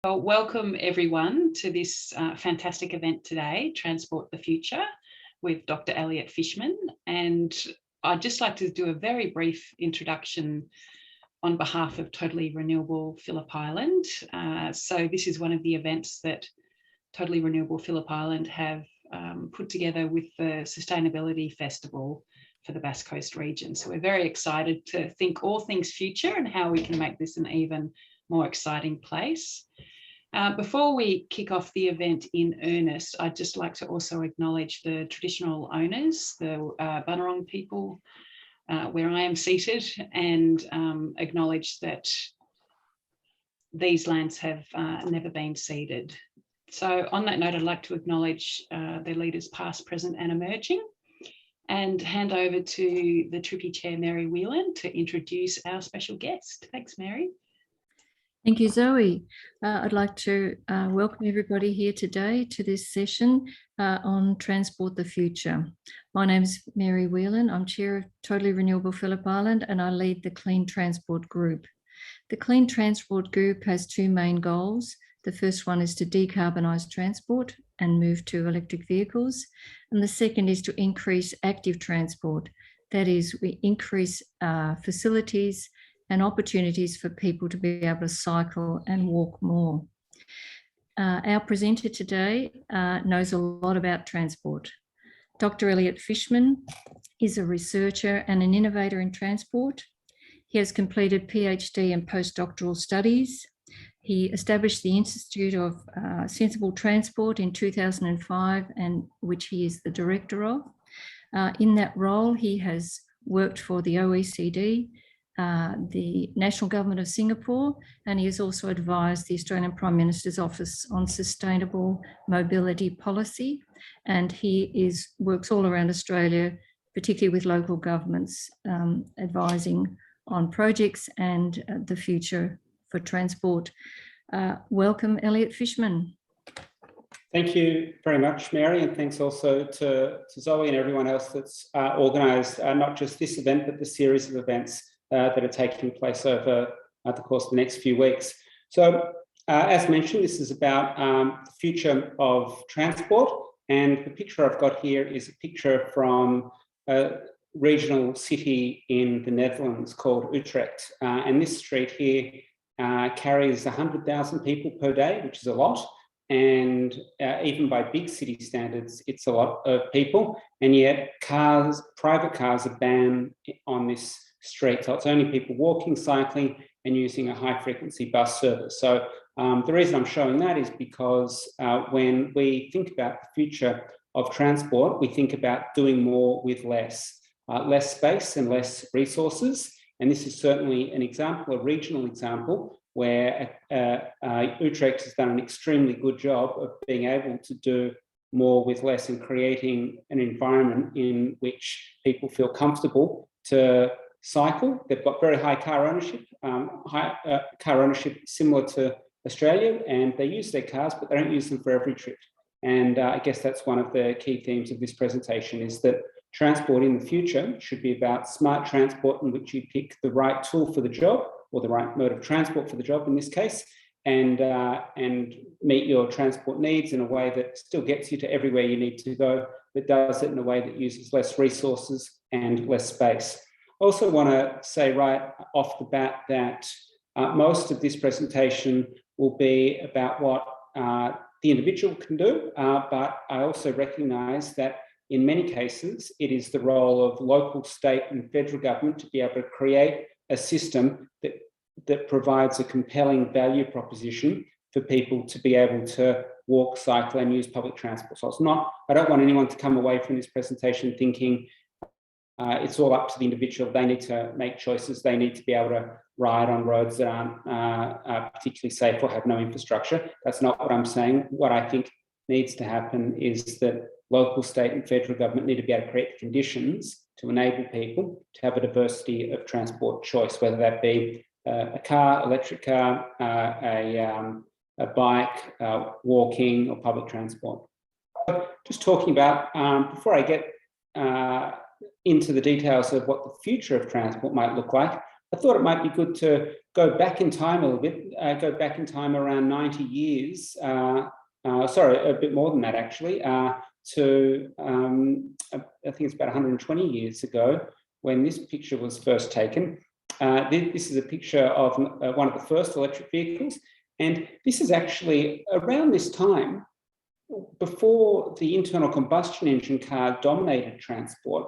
Well, welcome everyone to this fantastic event today, Transport the Future, with Dr Elliot Fishman. And I'd just like to do a very brief introduction on behalf of Totally Renewable Phillip Island. So this is one of the events that Totally Renewable Phillip Island have put together with the Sustainability Festival for the Bass Coast region. So we're very excited to think all things future and how we can make this an even more exciting place. Before we kick off the event in earnest, I'd just like to also acknowledge the traditional owners, the Bunurong people, where I am seated, and acknowledge that these lands have never been ceded. So on that note, I'd like to acknowledge their leaders past, present and emerging, and hand over to the TRPI Chair, Mary Whelan, to introduce our special guest. Thanks, Mary. Thank you, Zoe. I'd like to welcome everybody here today to this session on Transport the Future. My name is Mary Whelan. I'm Chair of Totally Renewable Phillip Island and I lead the Clean Transport Group. The Clean Transport Group has two main goals. The first one is to decarbonise transport and move to electric vehicles. And the second is to increase active transport. That is, we increase facilities and opportunities for people to be able to cycle and walk more. Our presenter today knows a lot about transport. Dr Elliot Fishman is a researcher and an innovator in transport. He has completed PhD and postdoctoral studies. He established the Institute of Sensible Transport in 2005, and which he is the director of. In that role, he has worked for the OECD, the National Government of Singapore, and he has also advised the Australian Prime Minister's Office on Sustainable Mobility Policy. And he works all around Australia, particularly with local governments, advising on projects and the future for transport. Welcome, Elliot Fishman. Thank you very much, Mary, and thanks also to Zoe and everyone else that's organised not just this event, but the series of events that are taking place over the course of the next few weeks. So, as mentioned, this is about the future of transport, and the picture I've got here is a picture from a regional city in the Netherlands called Utrecht. And this street here carries 100,000 people per day, which is a lot. And even by big city standards, it's a lot of people. And yet private cars are banned on this street. So it's only people walking, cycling, and using a high frequency bus service. So the reason I'm showing that is because when we think about the future of transport, we think about doing more with less space and less resources. And this is certainly an example, a regional example, where Utrecht has done an extremely good job of being able to do more with less and creating an environment in which people feel comfortable to cycle. They've got very high car ownership, similar to Australia, and they use their cars, but they don't use them for every trip. And I guess that's one of the key themes of this presentation, is that transport in the future should be about smart transport in which you pick the right tool for the job, or the right mode of transport for the job in this case, and meet your transport needs in a way that still gets you to everywhere you need to go, but does it in a way that uses less resources and less space. I also want to say right off the bat that most of this presentation will be about what the individual can do, but I also recognise that in many cases, it is the role of local, state and federal government to be able to create a system that provides a compelling value proposition for people to be able to walk, cycle and use public transport. So I don't want anyone to come away from this presentation thinking it's all up to the individual. They need to make choices. They need to be able to ride on roads that aren't particularly safe or have no infrastructure. That's not what I'm saying. What I think needs to happen is that local, state and federal government need to be able to create the conditions to enable people to have a diversity of transport choice, whether that be a car, electric car, a bike, walking or public transport. Just talking about, before I get into the details of what the future of transport might look like, I thought it might be good to go back in time a little bit, go back in time around 90 years, sorry, a bit more than that actually, to, I think it's about 120 years ago when this picture was first taken. This is a picture of one of the first electric vehicles. And this is actually around this time, before the internal combustion engine car dominated transport.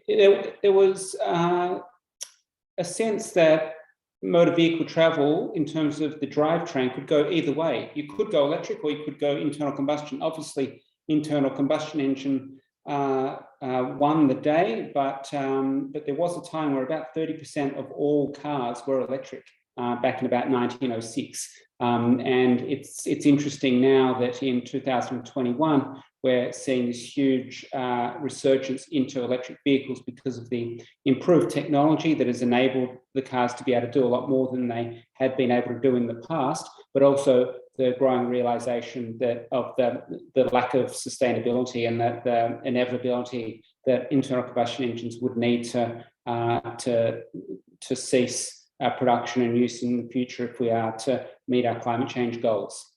There was a sense that motor vehicle travel in terms of the drivetrain could go either way. You could go electric or you could go internal combustion. Obviously, internal combustion engine won the day, but there was a time where about 30% of all cars were electric back in about 1906. And it's interesting now that in 2021, we're seeing this huge resurgence into electric vehicles because of the improved technology that has enabled the cars to be able to do a lot more than they had been able to do in the past, but also the growing realization that of the lack of sustainability and that the inevitability that internal combustion engines would need to cease production and use in the future if we are to meet our climate change goals.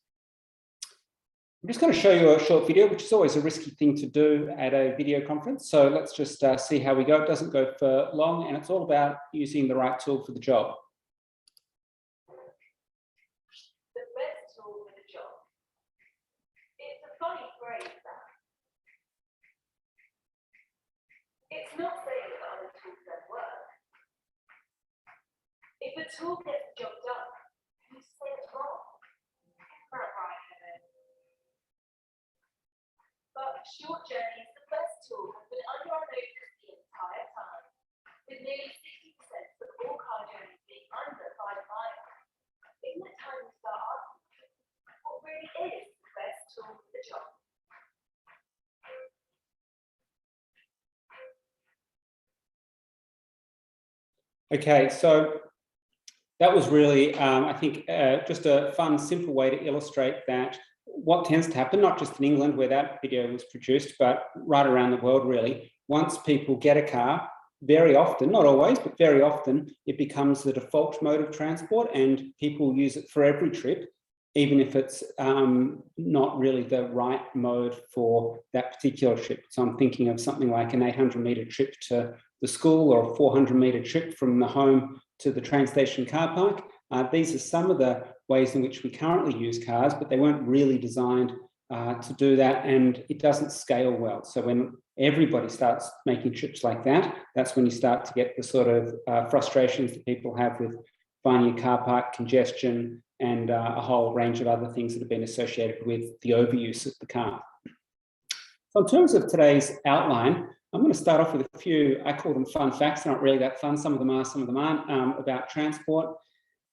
I'm just going to show you a short video, which is always a risky thing to do at a video conference. So let's just see how we go. It doesn't go for long, and it's all about using the right tool for the job. The best tool for the job. It's a funny phrase, that. It's not saying that other tools don't work. If a tool gets the job done, you say it's wrong. But short journey is the best tool has been under our notice the entire time, with nearly 60% of all car journeys being under 5 miles. Isn't it time to start asking what really is the best tool for the job? Okay, so that was really, I think, just a fun, simple way to illustrate that what tends to happen, not just in England where that video was produced, but right around the world really, once people get a car, very often, not always, but very often, it becomes the default mode of transport and people use it for every trip, even if it's not really the right mode for that particular trip. So I'm thinking of something like an 800-metre trip to the school or a 400-metre trip from the home to the train station car park. These are some of the ways in which we currently use cars, but they weren't really designed to do that, and it doesn't scale well. So when everybody starts making trips like that, that's when you start to get the sort of frustrations that people have with finding a car park, congestion, and a whole range of other things that have been associated with the overuse of the car. So in terms of today's outline, I'm going to start off with a few, I call them fun facts. They're not really that fun. Some of them are, some of them aren't, about transport.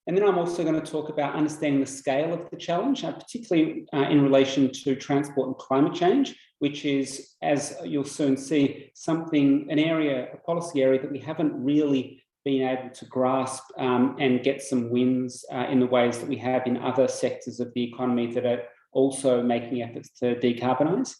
And then I'm also going to talk about understanding the scale of the challenge, particularly in relation to transport and climate change, which is, as you'll soon see, an area, a policy area that we haven't really been able to grasp and get some wins in the ways that we have in other sectors of the economy that are also making efforts to decarbonise.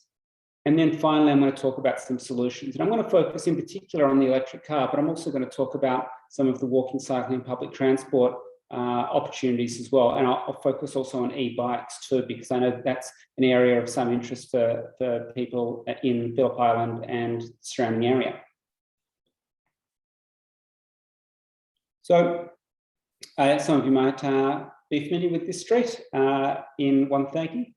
And then finally, I'm going to talk about some solutions. And I'm going to focus in particular on the electric car, but I'm also going to talk about some of the walking, cycling, public transport opportunities as well. And I'll focus also on e-bikes too, because I know that's an area of some interest for people in Phillip Island and the surrounding area. So some of you might be familiar with this street in 130.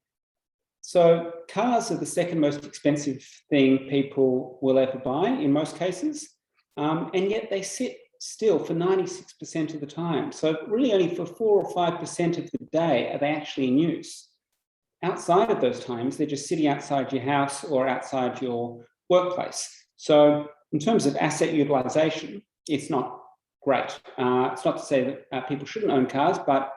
So cars are the second most expensive thing people will ever buy in most cases, and yet they sit still for 96% of the time. So really only for 4 or 5% of the day are they actually in use. Outside of those times, they're just sitting outside your house or outside your workplace. So in terms of asset utilization, it's not great. It's not to say that people shouldn't own cars, but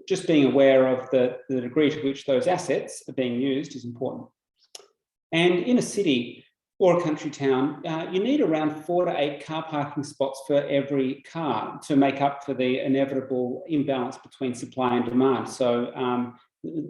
just being aware of the degree to which those assets are being used is important. And in a city or a country town, you need around 4 to 8 car parking spots for every car to make up for the inevitable imbalance between supply and demand. So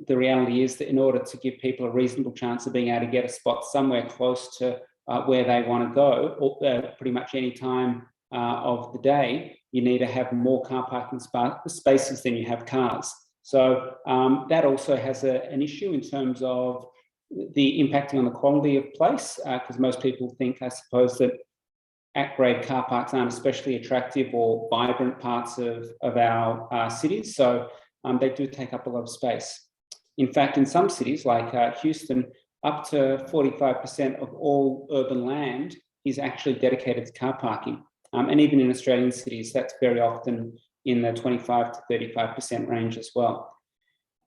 the reality is that in order to give people a reasonable chance of being able to get a spot somewhere close to where they want to go, or pretty much any time of the day, you need to have more car parking spaces than you have cars. So that also has an issue in terms of the impacting on the quality of place, because most people think, I suppose, that at-grade car parks aren't especially attractive or vibrant parts of our cities. So they do take up a lot of space. In fact, in some cities like Houston, up to 45% of all urban land is actually dedicated to car parking. And even in Australian cities, that's very often in the 25 to 35% range as well.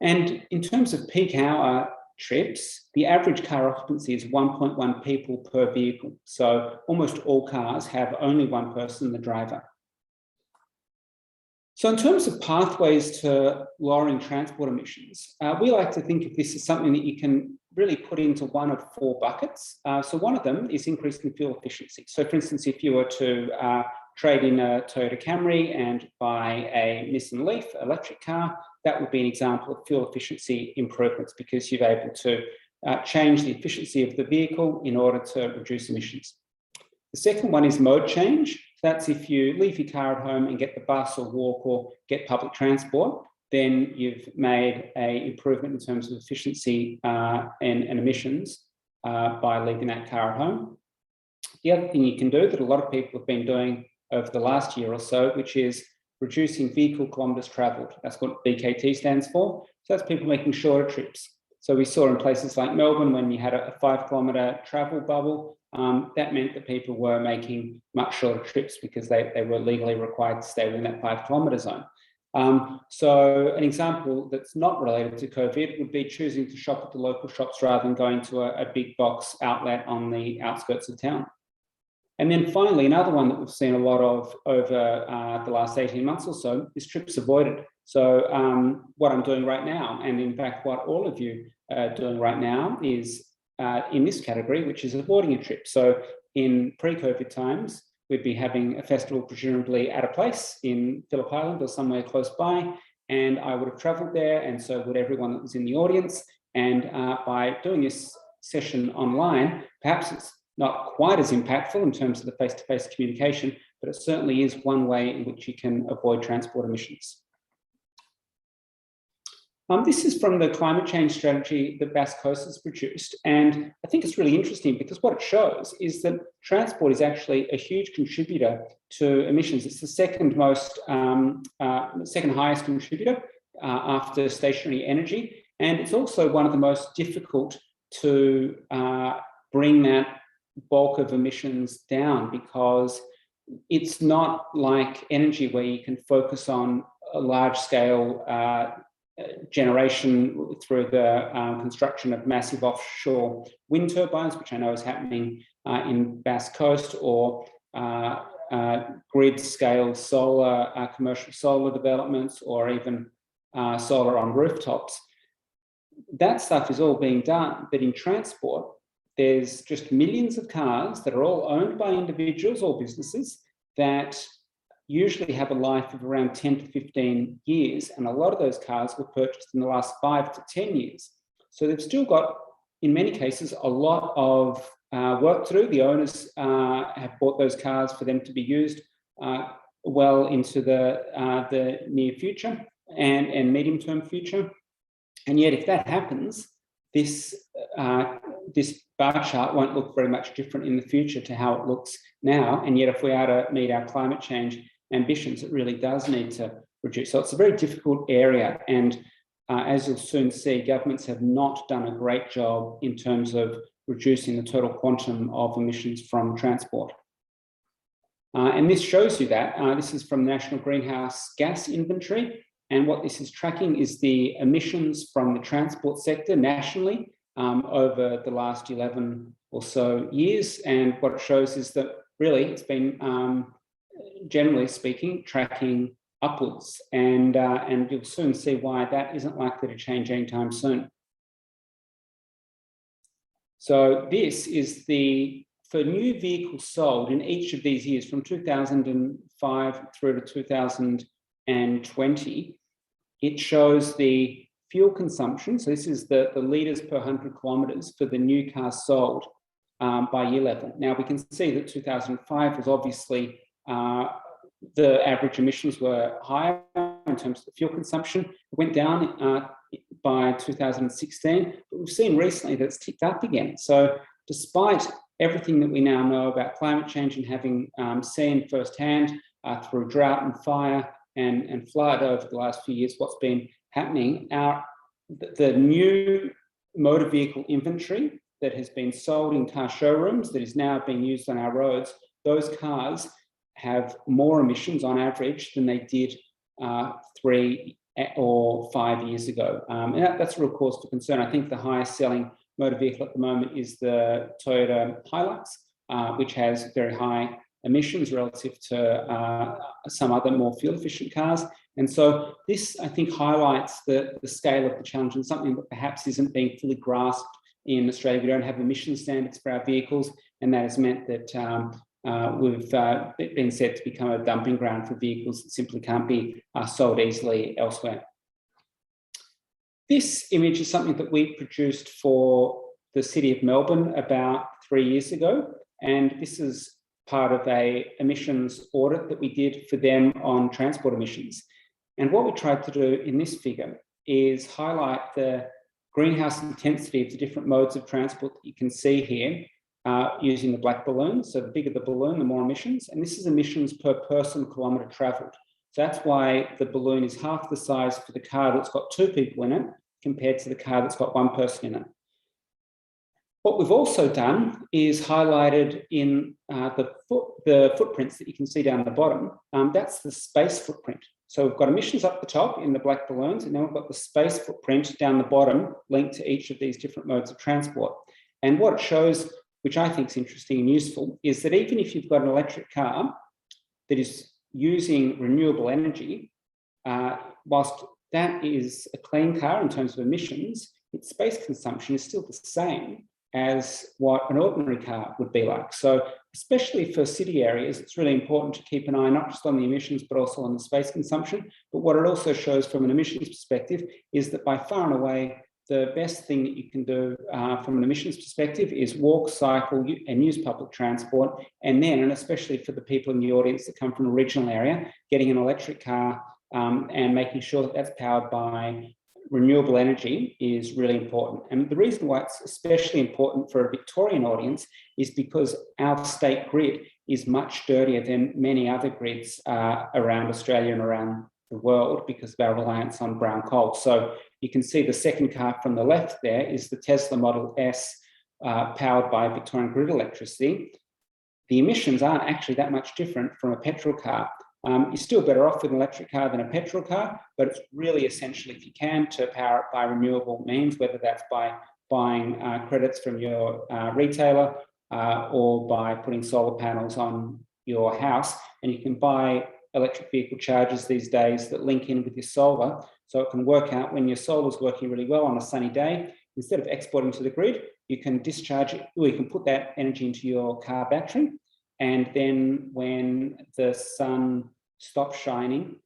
And in terms of peak hour trips, the average car occupancy is 1.1 people per vehicle. So almost all cars have only one person, the driver. So in terms of pathways to lowering transport emissions, we like to think of this as something that you can really put into one of four buckets. So one of them is increasing fuel efficiency. So for instance, if you were to trade in a Toyota Camry and buy a Nissan Leaf electric car, that would be an example of fuel efficiency improvements, because you're able to change the efficiency of the vehicle in order to reduce emissions. The second one is mode change. That's if you leave your car at home and get the bus or walk or get public transport, then you've made an improvement in terms of efficiency and emissions by leaving that car at home. The other thing you can do that a lot of people have been doing over the last year or so, which is reducing vehicle kilometres travelled. That's what BKT stands for. So that's people making shorter trips. So we saw in places like Melbourne, when you had a 5 kilometre travel bubble, that meant that people were making much shorter trips because they were legally required to stay within that 5 kilometre zone. So an example that's not related to COVID would be choosing to shop at the local shops rather than going to a big box outlet on the outskirts of town. And then finally, another one that we've seen a lot of over the last 18 months or so is trips avoided. So what I'm doing right now, and in fact what all of you are doing right now, is in this category, which is avoiding a trip. So in pre-COVID times, we'd be having a festival presumably at a place in Phillip Island or somewhere close by, and I would have travelled there, and so would everyone that was in the audience. And by doing this session online, perhaps it's not quite as impactful in terms of the face-to-face communication, but it certainly is one way in which you can avoid transport emissions. This is from the climate change strategy that Bass Coast has produced, and I think it's really interesting because what it shows is that transport is actually a huge contributor to emissions. It's the second highest contributor after stationary energy, and it's also one of the most difficult to bring that bulk of emissions down, because it's not like energy where you can focus on a large-scale generation through the construction of massive offshore wind turbines, which I know is happening in Bass Coast, or grid-scale solar, commercial solar developments, or even solar on rooftops. That stuff is all being done, but in transport, there's just millions of cars that are all owned by individuals or businesses that usually have a life of around 10 to 15 years. And a lot of those cars were purchased in the last 5 to 10 years. So they've still got, in many cases, a lot of work to do. The owners have bought those cars for them to be used well into the near future and medium-term future. And yet, if that happens, this bar chart won't look very much different in the future to how it looks now. And yet, if we are to meet our climate change ambitions, it really does need to reduce. So it's a very difficult area. And as you'll soon see, governments have not done a great job in terms of reducing the total quantum of emissions from transport. And this shows you that. This is from the National Greenhouse Gas Inventory. And what this is tracking is the emissions from the transport sector nationally over the last 11 or so years. And what it shows is that really it's been, generally speaking, tracking upwards. And you'll soon see why that isn't likely to change anytime soon. So this is for new vehicles sold in each of these years, from 2005 through to 2020, it shows the fuel consumption. So this is the litres per 100 kilometres for the new cars sold by year level. Now we can see that 2005 was obviously the average emissions were higher in terms of the fuel consumption. It went down by 2016, but we've seen recently that it's ticked up again. So despite everything that we now know about climate change and having seen firsthand through drought and fire and flood over the last few years what's been happening, the new motor vehicle inventory that has been sold in car showrooms that is now being used on our roads, those cars have more emissions on average than they did 3 or 5 years ago. And that's a real cause for concern. I think the highest selling motor vehicle at the moment is the Toyota Hilux, which has very high emissions relative to some other more fuel efficient cars. And so this, I think, highlights the scale of the challenge and something that perhaps isn't being fully grasped in Australia. We don't have emission standards for our vehicles, and that has meant that we've been said to become a dumping ground for vehicles that simply can't be sold easily elsewhere. This image is something that we produced for the City of Melbourne about 3 years ago, and this is part of an emissions audit that we did for them on transport emissions. And what we tried to do in this figure is highlight the greenhouse intensity of the different modes of transport that you can see here using the black balloon. So the bigger the balloon, the more emissions. And this is emissions per person kilometre travelled. So that's why the balloon is half the size for the car that's got 2 people in it compared to the car that's got 1 person in it. What we've also done is highlighted in the footprints that you can see down the bottom. That's the space footprint. So we've got emissions up the top in the black balloons, and then we've got the space footprint down the bottom linked to each of these different modes of transport. And what it shows, which I think is interesting and useful, is that even if you've got an electric car that is using renewable energy, whilst that is a clean car in terms of emissions, its space consumption is still the same as what an ordinary car would be like. So especially for city areas, it's really important to keep an eye not just on the emissions, but also on the space consumption. But what it also shows from an emissions perspective is that by far and away, the best thing that you can do from an emissions perspective is walk, cycle, and use public transport. And then, and especially for the people in the audience that come from a regional area, getting an electric car and making sure that that's powered by renewable energy is really important. And the reason why it's especially important for a Victorian audience is because our state grid is much dirtier than many other grids around Australia and around the world because of our reliance on brown coal. So you can see the second car from the left there is the Tesla Model S powered by Victorian grid electricity. The emissions aren't actually that much different from a petrol car. You're still better off with an electric car than a petrol car, but it's really essential, if you can, to power it by renewable means, whether that's by buying credits from your retailer or by putting solar panels on your house. And you can buy electric vehicle chargers these days that link in with your solar, so it can work out when your solar is working really well on a sunny day. Instead of exporting to the grid, you can discharge it, or you can put that energy into your car battery. And then when the sun stops shining,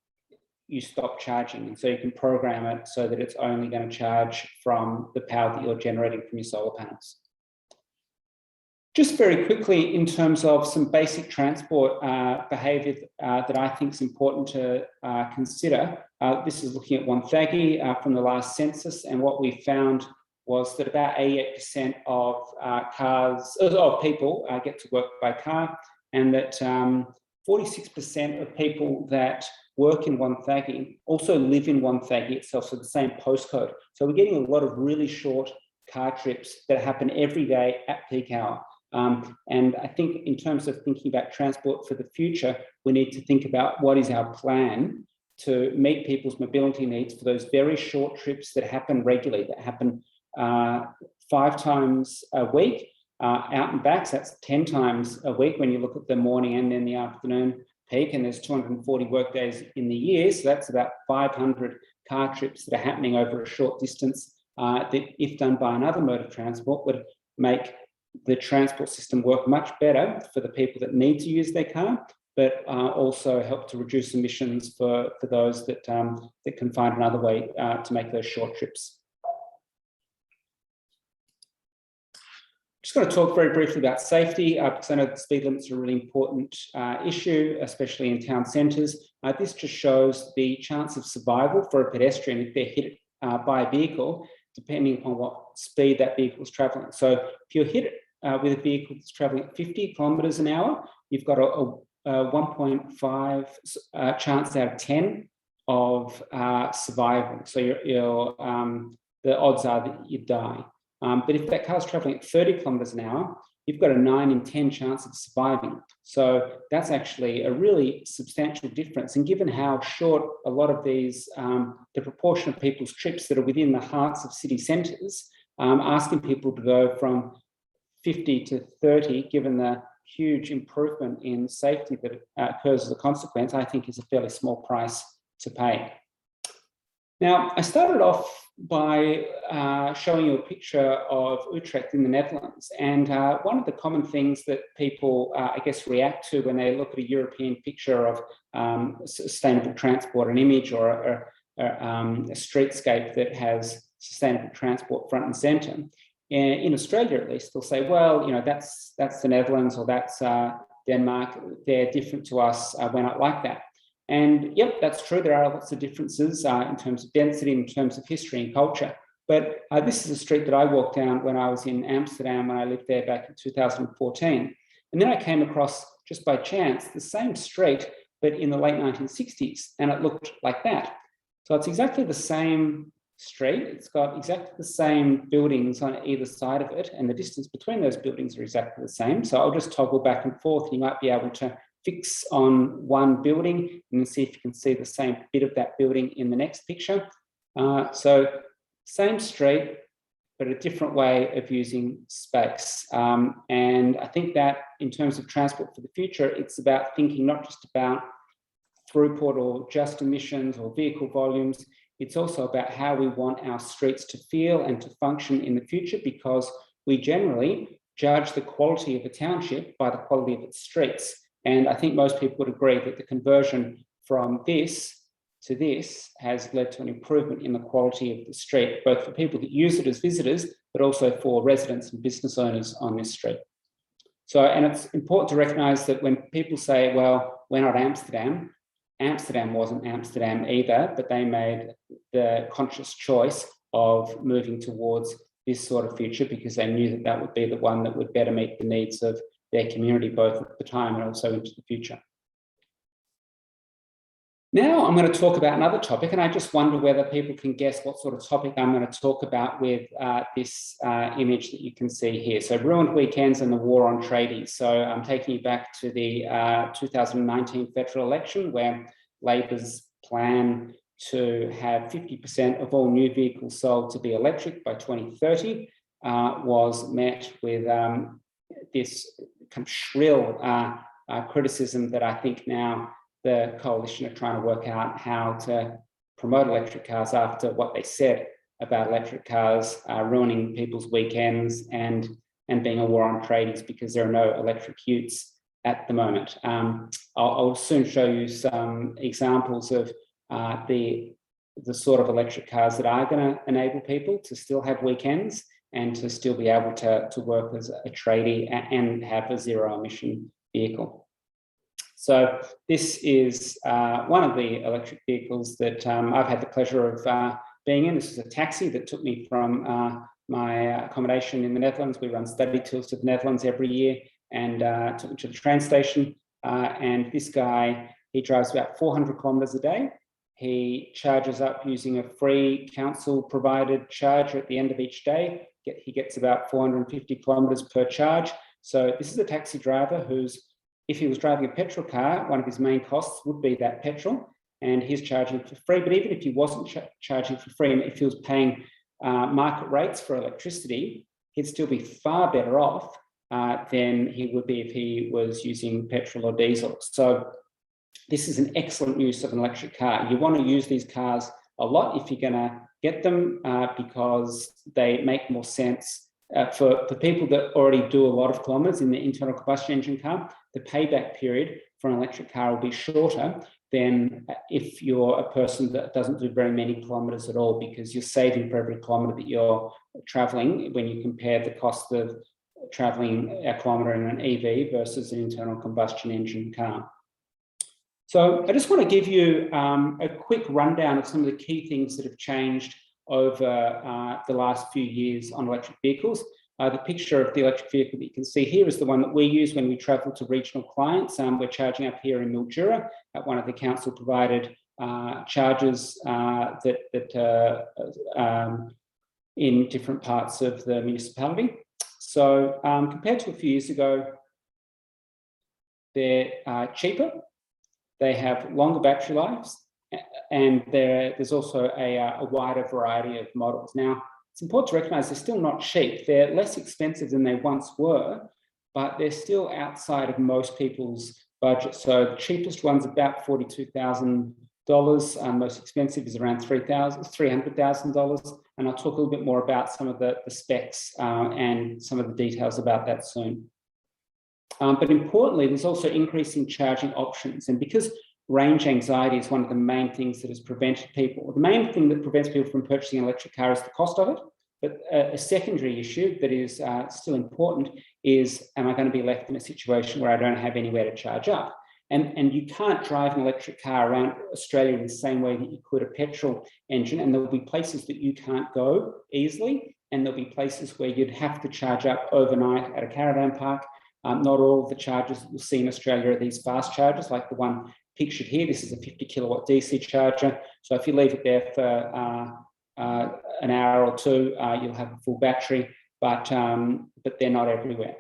you stop charging. And so you can program it so that it's only going to charge from the power that you're generating from your solar panels. Just very quickly, in terms of some basic transport behaviour that I think is important to consider, this is looking at Wonthaggi from the last census, and what we found was that about 88% of people get to work by car, and that 46% of people that work in Wonthaggi also live in Wonthaggi itself, so the same postcode. So we're getting a lot of really short car trips that happen every day at peak hour. And I think in terms of thinking about transport for the future, we need to think about what is our plan to meet people's mobility needs for those very short trips that happen regularly, that happen 5 times a week, out and back. So that's 10 times a week when you look at the morning and then the afternoon peak, and there's 240 work days in the year. So that's about 500 car trips that are happening over a short distance that, if done by another mode of transport, would make the transport system work much better for the people that need to use their car, but also help to reduce emissions for those that can find another way to make those short trips. Just going to talk very briefly about safety, because I know the speed limits are a really important issue, especially in town centres. This just shows the chance of survival for a pedestrian if they're hit by a vehicle, depending upon what speed that vehicle is travelling. So if you're hit with a vehicle that's travelling at 50 kilometres an hour, you've got a 1.5 chance out of 10 of survival. So the odds are that you die. But if that car's travelling at 30 kilometres an hour, you've got a 9 in 10 chance of surviving. So that's actually a really substantial difference. And given how short a lot of these, the proportion of people's trips that are within the hearts of city centres, asking people to go from 50 to 30, given the huge improvement in safety that occurs as a consequence, I think is a fairly small price to pay. Now, I started off by showing you a picture of Utrecht in the Netherlands. And one of the common things that people, I guess, react to when they look at a European picture of sustainable transport, an image or a streetscape that has sustainable transport front and centre. In Australia, at least, they'll say, well, you know, that's the Netherlands or that's Denmark. They're different to us. We're not like that. And yep, that's true. There are lots of differences in terms of density, in terms of history and culture. But this is a street that I walked down when I was in Amsterdam, when I lived there back in 2014. And then I came across, just by chance, the same street, but in the late 1960s, and it looked like that. So it's exactly the same street. It's got exactly the same buildings on either side of it, and the distance between those buildings are exactly the same. So I'll just toggle back and forth. You might be able to fix on one building and see if you can see the same bit of that building in the next picture. So same street, but a different way of using space. And I think that in terms of transport for the future, it's about thinking not just about throughput or just emissions or vehicle volumes. It's also about how we want our streets to feel and to function in the future, because we generally judge the quality of a township by the quality of its streets. And I think most people would agree that the conversion from this to this has led to an improvement in the quality of the street, both for people that use it as visitors, but also for residents and business owners on this street. So, and it's important to recognise that when people say, well, we're not Amsterdam, Amsterdam wasn't Amsterdam either, but they made the conscious choice of moving towards this sort of future because they knew that that would be the one that would better meet the needs of their community, both at the time and also into the future. Now I'm going to talk about another topic, and I just wonder whether people can guess what sort of topic I'm going to talk about with this image that you can see here. So ruined weekends and the war on tradies. So I'm taking you back to the 2019 federal election, where Labor's plan to have 50% of all new vehicles sold to be electric by 2030 was met with this kind of shrill criticism that I think now the coalition are trying to work out how to promote electric cars after what they said about electric cars ruining people's weekends and being a war on tradies because there are no electric utes at the moment. I'll soon show you some examples of the sort of electric cars that are going to enable people to still have weekends and to still be able to work as a tradie and have a zero emission vehicle. So this is one of the electric vehicles that I've had the pleasure of being in. This is a taxi that took me from my accommodation in the Netherlands. We run study tours to the Netherlands every year, and took me to the train station. And this guy, he drives about 400 kilometres a day. He charges up using a free council-provided charger at the end of each day. He gets about 450 kilometres per charge. So this is a taxi driver who's, if he was driving a petrol car, one of his main costs would be that petrol, and he's charging for free. But even if he wasn't charging for free, and if he was paying market rates for electricity, he'd still be far better off than he would be if he was using petrol or diesel. So this is an excellent use of an electric car. You want to use these cars a lot if you're going to get them because they make more sense. For people that already do a lot of kilometres in the internal combustion engine car, the payback period for an electric car will be shorter than if you're a person that doesn't do very many kilometres at all, because you're saving for every kilometre that you're travelling when you compare the cost of traveling a kilometre in an EV versus an internal combustion engine car. So I just want to give you a quick rundown of some of the key things that have changed over the last few years on electric vehicles. The picture of the electric vehicle that you can see here is the one that we use when we travel to regional clients. We're charging up here in Mildura at one of the council-provided chargers in different parts of the municipality. So compared to a few years ago, they're cheaper, they have longer battery lives, and there's also a wider variety of models. Now, it's important to recognise they're still not cheap. They're less expensive than they once were, but they're still outside of most people's budget. So the cheapest one's about $42,000. Most expensive is around $300,000. And I'll talk a little bit more about some of the specs and some of the details about that soon. But importantly, there's also increasing charging options. And because range anxiety is one of the main things that has prevented people, the main thing that prevents people from purchasing an electric car is the cost of it. But a secondary issue that is still important is, am I going to be left in a situation where I don't have anywhere to charge up? And you can't drive an electric car around Australia in the same way that you could a petrol engine. And there'll be places that you can't go easily. And there'll be places where you'd have to charge up overnight at a caravan park. Not all of the chargers that you'll see in Australia are these fast chargers, like the one pictured here. This is a 50 kilowatt DC charger. So if you leave it there for an hour or two, you'll have a full battery, but they're not everywhere.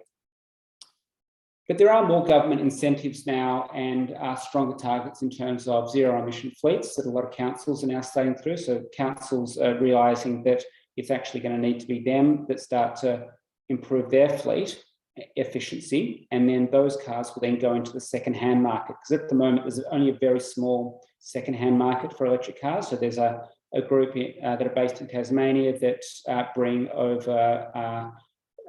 But there are more government incentives now and stronger targets in terms of zero emission fleets that a lot of councils are now starting through. So councils are realising that it's actually going to need to be them that start to improve their fleet efficiency, and then those cars will then go into the second-hand market, because at the moment there's only a very small second-hand market for electric cars. So there's a group that are based in Tasmania that bring over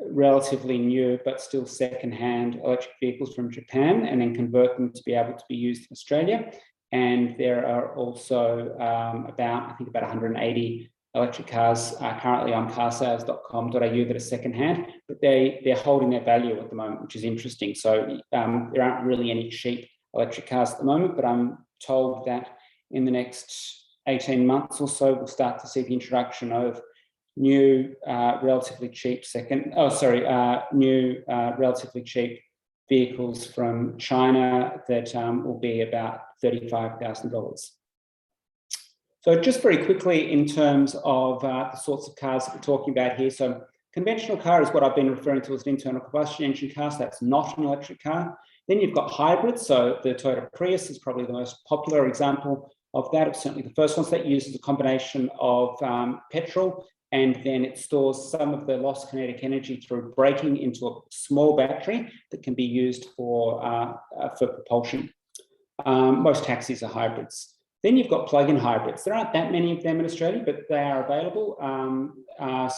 relatively new but still second-hand electric vehicles from Japan and then convert them to be able to be used in Australia. And there are also about 180 electric cars currently on carsales.com.au that are second-hand, but they're holding their value at the moment, which is interesting. So there aren't really any cheap electric cars at the moment, but I'm told that in the next 18 months or so, we'll start to see the introduction of new relatively cheap relatively cheap vehicles from China that will be about $35,000. So just very quickly in terms of the sorts of cars that we're talking about here. So conventional car is what I've been referring to as an internal combustion engine car. So that's not an electric car. Then you've got hybrids. So the Toyota Prius is probably the most popular example of that. It's certainly the first one. So that uses a combination of petrol, and then it stores some of the lost kinetic energy through braking into a small battery that can be used for propulsion. Most taxis are hybrids. Then you've got plug-in hybrids. There aren't that many of them in Australia, but they are available.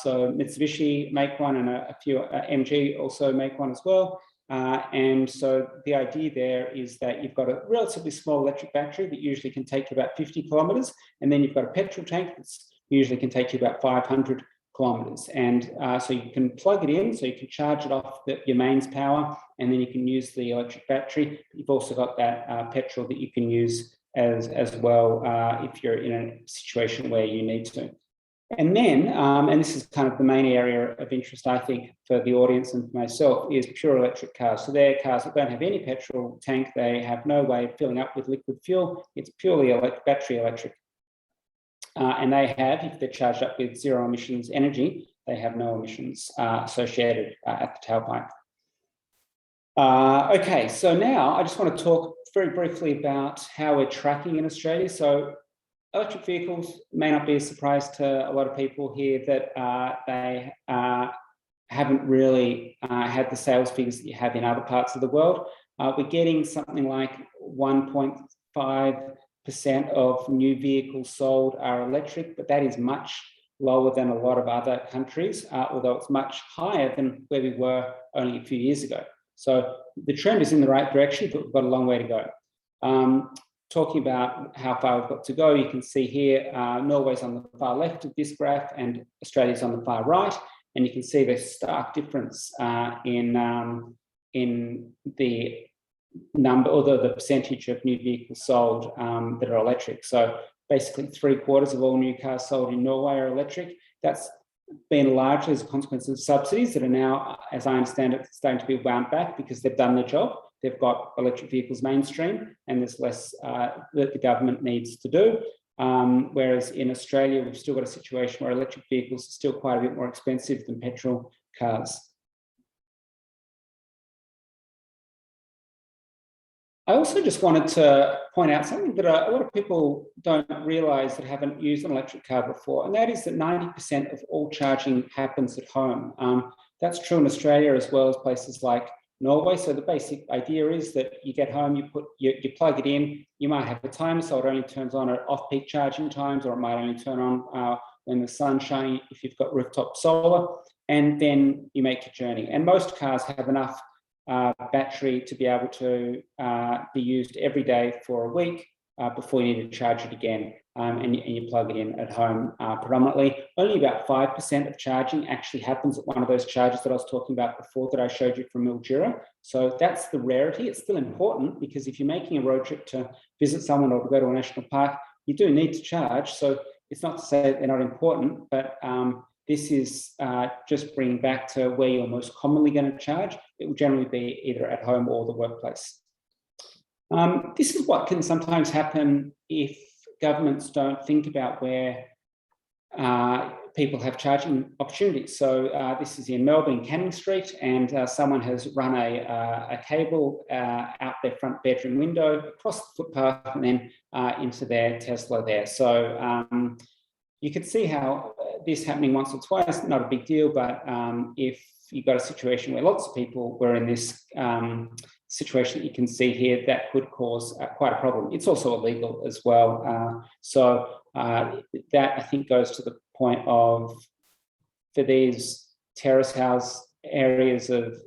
So Mitsubishi make one, and a few MG also make one as well. And so the idea there is that you've got a relatively small electric battery that usually can take you about 50 kilometres, and then you've got a petrol tank that's usually can take you about 500 kilometres. And so you can plug it in, so you can charge it off your mains power, and then you can use the electric battery. You've also got that petrol that you can use as well if you're in a situation where you need to. And then, and this is kind of the main area of interest, I think, for the audience and for myself, is pure electric cars. So they're cars that don't have any petrol tank. They have no way of filling up with liquid fuel. It's purely battery electric. And they have, if they're charged up with zero emissions energy, they have no emissions associated at the tailpipe. Okay, so now I just want to talk very briefly about how we're tracking in Australia. So electric vehicles may not be a surprise to a lot of people here that they haven't really had the sales figures that you have in other parts of the world. We're getting something like 1.5% of new vehicles sold are electric, but that is much lower than a lot of other countries, although it's much higher than where we were only a few years ago. So the trend is in the right direction, but we've got a long way to go. Talking about how far we've got to go, you can see here, Norway's on the far left of this graph and Australia's on the far right. and you can see the stark difference in the number or the percentage of new vehicles sold that are electric. So basically 3/4 of all new cars sold in Norway are electric. That's been largely as a consequence of subsidies that are now, as I understand it, starting to be wound back because they've done their job. They've got electric vehicles mainstream, and there's less that the government needs to do. Whereas in Australia, we've still got a situation where electric vehicles are still quite a bit more expensive than petrol cars. I also just wanted to point out something that a lot of people don't realise that haven't used an electric car before, and that is that 90% of all charging happens at home. That's true in Australia as well as places like Norway. So the basic idea is that you get home, you plug it in, you might have a timer so it only turns on at off-peak charging times, or it might only turn on when the sun's shining if you've got rooftop solar, and then you make your journey. And most cars have enough battery to be able to be used every day for a week before you need to charge it again, and you plug it in at home predominantly. Only about 5% of charging actually happens at one of those chargers that I was talking about before that I showed you from Mildura. So that's the rarity. It's still important because if you're making a road trip to visit someone or to go to a national park, you do need to charge. So it's not to say that they're not important, but this is just bringing back to where you're most commonly going to charge. It will generally be either at home or the workplace. This is what can sometimes happen if governments don't think about where people have charging opportunities. So this is in Melbourne, Canning Street, and someone has run a cable out their front bedroom window, across the footpath, and then into their Tesla there. So you could see how this happening once or twice, not a big deal, but if you've got a situation where lots of people were in this situation that you can see here, that could cause quite a problem. It's also illegal as well. So that, I think, goes to the point of, for these terrace house areas of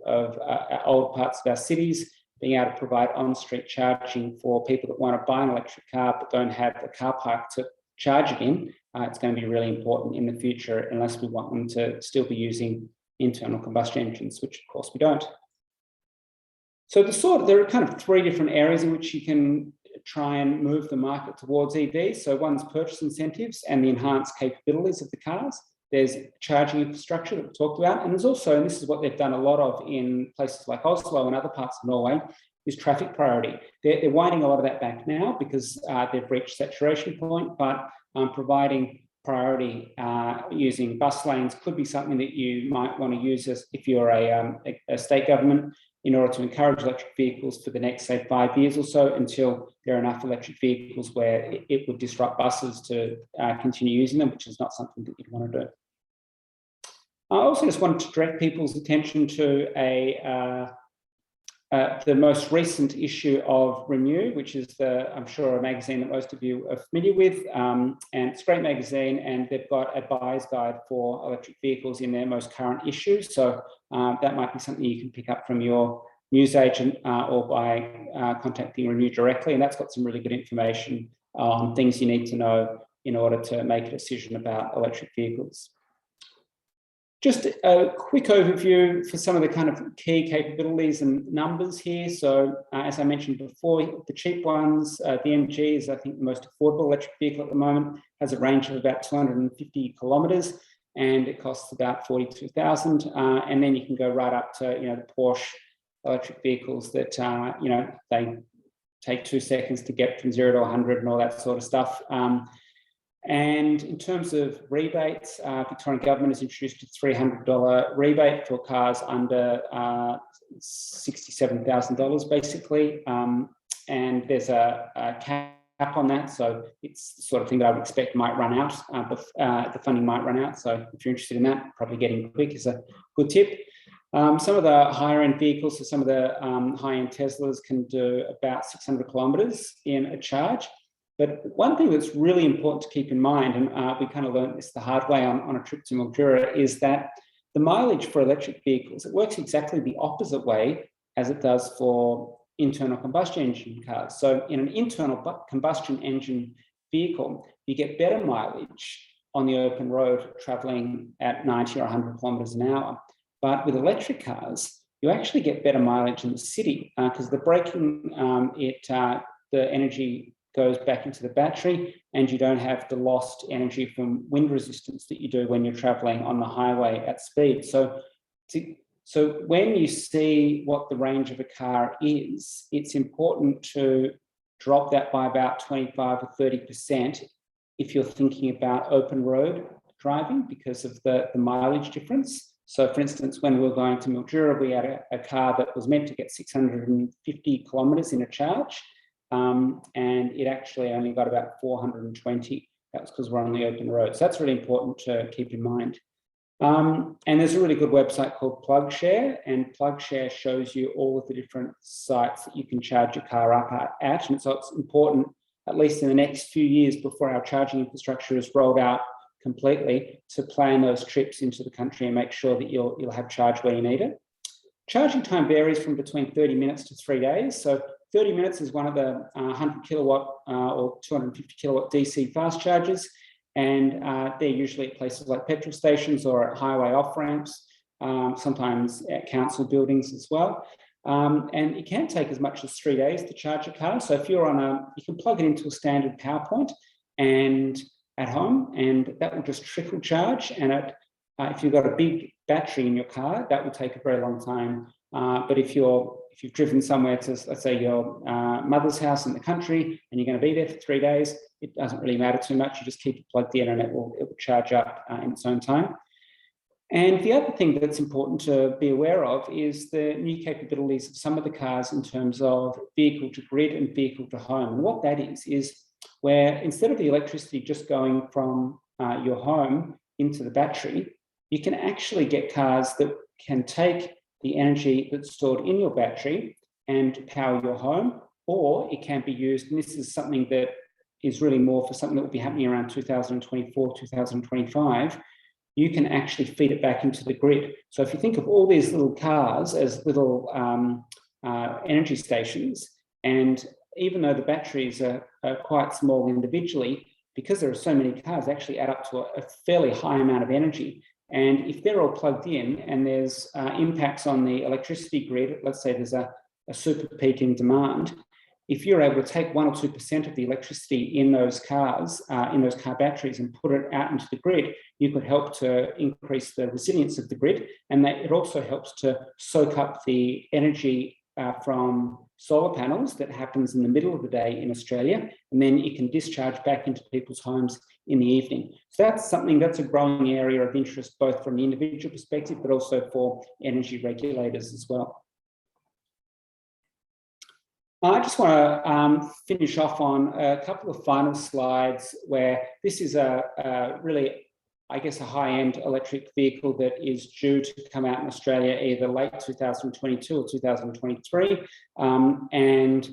old parts of our cities, being able to provide on-street charging for people that want to buy an electric car but don't have a car park to charge it in. It's going to be really important in the future, unless we want them to still be using internal combustion engines, which of course we don't. So there are kind of three different areas in which you can try and move the market towards EVs. So one's purchase incentives and the enhanced capabilities of the cars. There's charging infrastructure that we talked about, and there's also, and this is what they've done a lot of in places like Oslo and other parts of Norway, is traffic priority. They're winding a lot of that back now because they've reached saturation point, but providing priority using bus lanes could be something that you might want to use as if you're a state government, in order to encourage electric vehicles for the next, say, 5 years or so, until there are enough electric vehicles where it would disrupt buses to continue using them, which is not something that you'd want to do. I also just wanted to direct people's attention to the most recent issue of Renew, which is I'm sure, a magazine that most of you are familiar with, and it's a great magazine, and they've got a buyer's guide for electric vehicles in their most current issue. So that might be something you can pick up from your newsagent or by contacting Renew directly, and that's got some really good information on things you need to know in order to make a decision about electric vehicles. Just a quick overview for some of the kind of key capabilities and numbers here. So as I mentioned before, the cheap ones, the MG is, I think, the most affordable electric vehicle at the moment, has a range of about 250 kilometres, and it costs about 42,000. And then you can go right up to, the Porsche electric vehicles that, they take 2 seconds to get from 0 to 100 and all that sort of stuff. And in terms of rebates, Victorian government has introduced a $300 rebate for cars under $67,000, basically. And there's a cap on that, so it's the sort of thing that I would expect might run out. The funding might run out, so if you're interested in that, probably getting quick is a good tip. Some of the higher end vehicles, so some of the high-end Teslas can do about 600 kilometres in a charge. But one thing that's really important to keep in mind, and we kind of learned this the hard way on a trip to Mildura, is that the mileage for electric vehicles, it works exactly the opposite way as it does for internal combustion engine cars. So in an internal combustion engine vehicle, you get better mileage on the open road traveling at 90 or 100 kilometers an hour. But with electric cars, you actually get better mileage in the city because the braking, the energy goes back into the battery, and you don't have the lost energy from wind resistance that you do when you're traveling on the highway at speed. So when you see what the range of a car is, it's important to drop that by about 25 or 30% if you're thinking about open road driving because of the mileage difference. So for instance, when we were going to Mildura, we had a car that was meant to get 650 kilometers in a charge, and it actually only got about 420. That was because we're on the open road. So that's really important to keep in mind. And there's a really good website called PlugShare, and PlugShare shows you all of the different sites that you can charge your car up at. And so it's important, at least in the next few years before our charging infrastructure is rolled out completely, to plan those trips into the country and make sure that you'll have charge where you need it. Charging time varies from between 30 minutes to 3 days. So 30 minutes is one of the 100 kilowatt or 250 kilowatt DC fast chargers. And they're usually at places like petrol stations or at highway off-ramps, sometimes at council buildings as well. And it can take as much as 3 days to charge a car. So if you're you can plug it into a standard power point and at home, and that will just trickle charge. And if you've got a big battery in your car, that will take a very long time. But if you've driven somewhere to, let's say, your mother's house in the country, and you're going to be there for 3 days, it doesn't really matter too much. You just keep it plugged in, and it will charge up in its own time. And the other thing that's important to be aware of is the new capabilities of some of the cars in terms of vehicle to grid and vehicle to home. And what that is where instead of the electricity just going from your home into the battery, you can actually get cars that can take the energy that's stored in your battery and power your home, or it can be used, and this is something that is really more for something that will be happening around 2024, 2025, you can actually feed it back into the grid. So if you think of all these little cars as little energy stations, and even though the batteries are quite small individually, because there are so many cars, they actually add up to a fairly high amount of energy. And if they're all plugged in and there's impacts on the electricity grid, let's say there's a super peak in demand, if you're able to take 1 or 2% of the electricity in those cars, in those car batteries, and put it out into the grid, you could help to increase the resilience of the grid. And it also helps to soak up the energy from solar panels that happens in the middle of the day in Australia, and then it can discharge back into people's homes in the evening. So that's a growing area of interest, both from the individual perspective, but also for energy regulators as well. I just want to finish off on a couple of final slides where this is a really, I guess, a high-end electric vehicle that is due to come out in Australia either late 2022 or 2023. And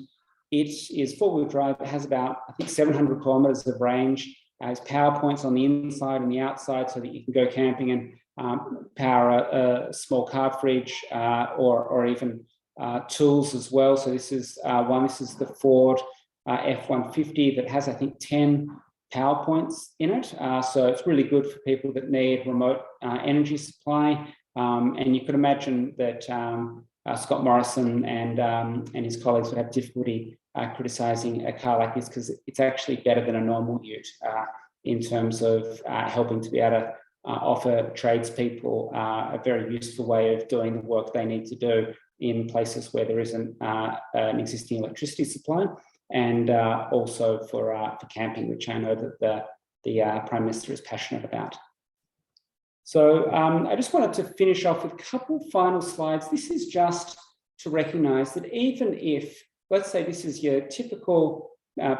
it is four-wheel drive. It has about, I think, 700 kilometres of range. It has power points on the inside and the outside so that you can go camping and power a small car fridge or even tools as well. So this is this is the Ford F-150 that has, I think, 10 power points in it. So it's really good for people that need remote energy supply. And you could imagine that Scott Morrison and his colleagues would have difficulty criticising a car like this, because it's actually better than a normal ute in terms of helping to be able to offer tradespeople a very useful way of doing the work they need to do in places where there isn't an existing electricity supply, and also for camping, which I know that the Prime Minister is passionate about. So I just wanted to finish off with a couple of final slides. This is just to recognise that even if, let's say this is your typical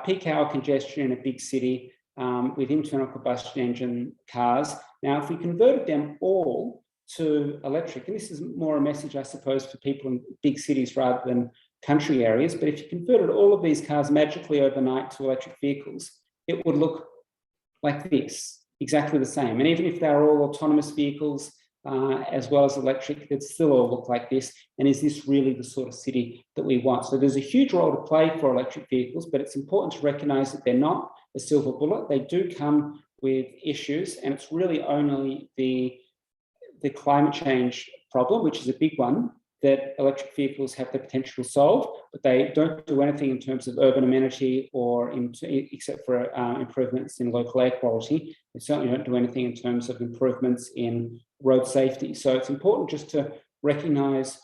peak hour congestion in a big city with internal combustion engine cars, now if we converted them all to electric, and this is more a message, I suppose, for people in big cities rather than country areas, but if you converted all of these cars magically overnight to electric vehicles, it would look like this, exactly the same. And even if they're all autonomous vehicles as well as electric, they'd still all look like this. And is this really the sort of city that we want? So there's a huge role to play for electric vehicles, but it's important to recognise that they're not a silver bullet. They do come with issues, and it's really only the climate change problem, which is a big one, that electric vehicles have the potential to solve, but they don't do anything in terms of urban amenity or except for improvements in local air quality. They certainly don't do anything in terms of improvements in road safety. So it's important just to recognise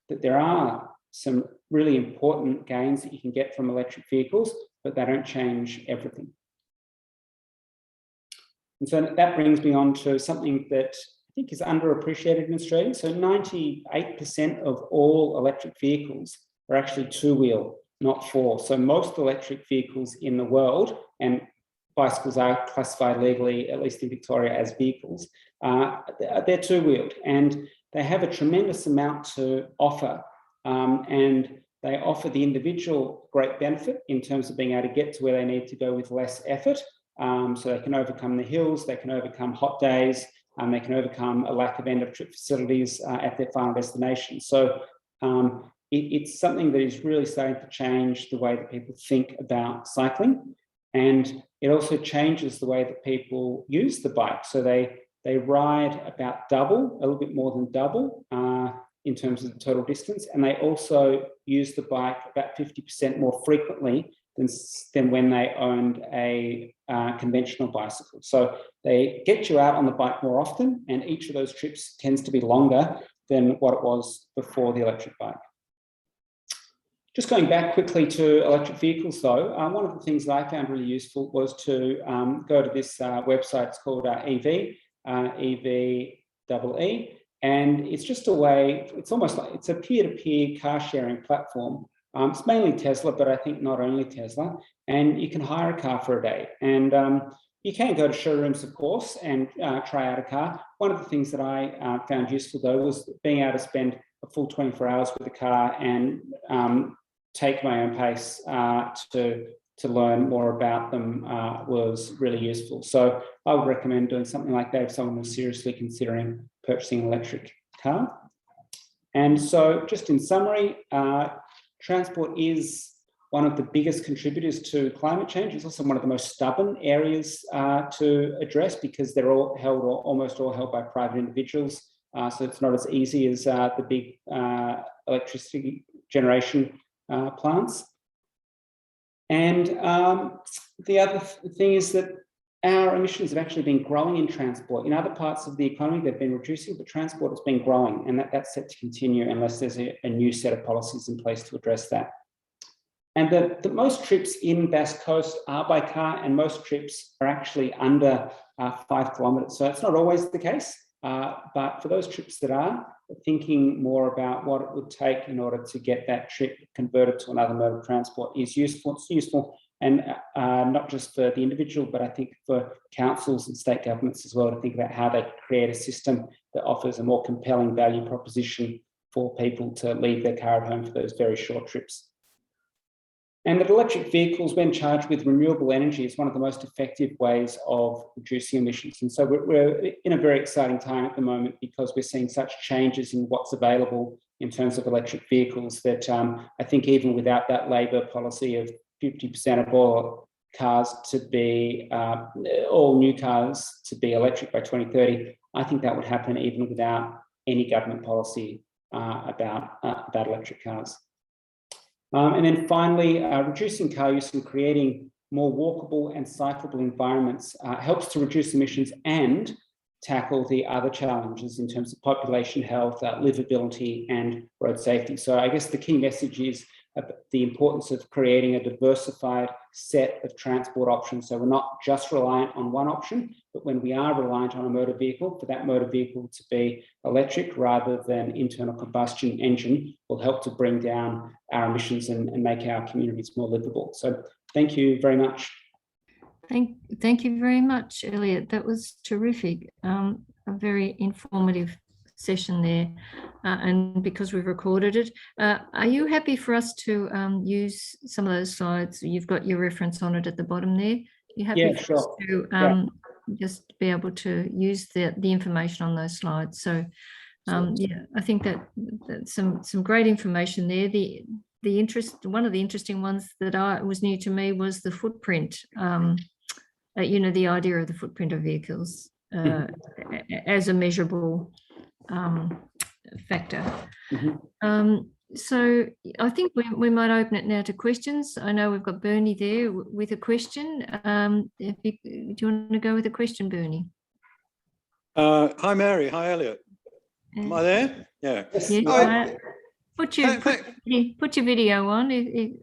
that there are some really important gains that you can get from electric vehicles, but they don't change everything. And so that brings me on to something that I think is underappreciated in Australia. So 98% of all electric vehicles are actually two-wheel, not four. So most electric vehicles in the world, and bicycles are classified legally, at least in Victoria, as vehicles, they're two-wheeled, and they have a tremendous amount to offer. And they offer the individual great benefit in terms of being able to get to where they need to go with less effort. So they can overcome the hills, they can overcome hot days, they can overcome a lack of end-of-trip facilities at their final destination. So it's something that is really starting to change the way that people think about cycling. And it also changes the way that people use the bike. So they ride about double, a little bit more than double in terms of the total distance. And they also use the bike about 50% more frequently than when they owned a conventional bicycle. So they get you out on the bike more often, and each of those trips tends to be longer than what it was before the electric bike. Just going back quickly to electric vehicles though, one of the things that I found really useful was to go to this website. It's called EV, EVEE, and it's just a way, it's almost like, it's a peer-to-peer car sharing platform. It's mainly Tesla, but I think not only Tesla, and you can hire a car for a day. And you can go to showrooms, of course, and try out a car. One of the things that I found useful though was being able to spend a full 24 hours with the car and take my own pace to learn more about them was really useful. So I would recommend doing something like that if someone was seriously considering purchasing an electric car. And so just in summary, transport is one of the biggest contributors to climate change. It's also one of the most stubborn areas to address because they're all held, or almost all held, by private individuals. So it's not as easy as the big electricity generation plants. And the other thing is that our emissions have actually been growing in transport. In other parts of the economy, they've been reducing, but transport has been growing, and that's set to continue unless there's a new set of policies in place to address that. And the most trips in Bass Coast are by car, and most trips are actually under 5 kilometres. So it's not always the case, but for those trips that are, thinking more about what it would take in order to get that trip converted to another mode of transport is useful. It's useful, and not just for the individual, but I think for councils and state governments as well, to think about how they create a system that offers a more compelling value proposition for people to leave their car at home for those very short trips. And that electric vehicles, when charged with renewable energy, is one of the most effective ways of reducing emissions. And so we're in a very exciting time at the moment because we're seeing such changes in what's available in terms of electric vehicles that I think even without that Labor policy of 50% of all cars to be, all new cars to be electric by 2030, I think that would happen even without any government policy about electric cars. And then finally, reducing car use and creating more walkable and cyclable environments helps to reduce emissions and tackle the other challenges in terms of population health, livability, and road safety. So I guess the key message is the importance of creating a diversified set of transport options. So we're not just reliant on one option, but when we are reliant on a motor vehicle, for that motor vehicle to be electric rather than internal combustion engine will help to bring down our emissions and make our communities more livable. So thank you very much. Thank you very much, Elliot. That was terrific. A very informative session there, and because we've recorded it, are you happy for us to use some of those slides? You've got your reference on it at the bottom there. You happy Yeah, for us to just be able to use the information on those slides? So yeah, I think that's some great information there. One of the interesting ones that was new to me was the footprint the idea of the footprint of vehicles as a measurable factor. So I think we might open it now to questions. I know we've got Bernie there with a question. Do you want to go with a question, Bernie? Hi, Mary. Hi, Elliot. Am I there? Yeah. Yes. Put your video on.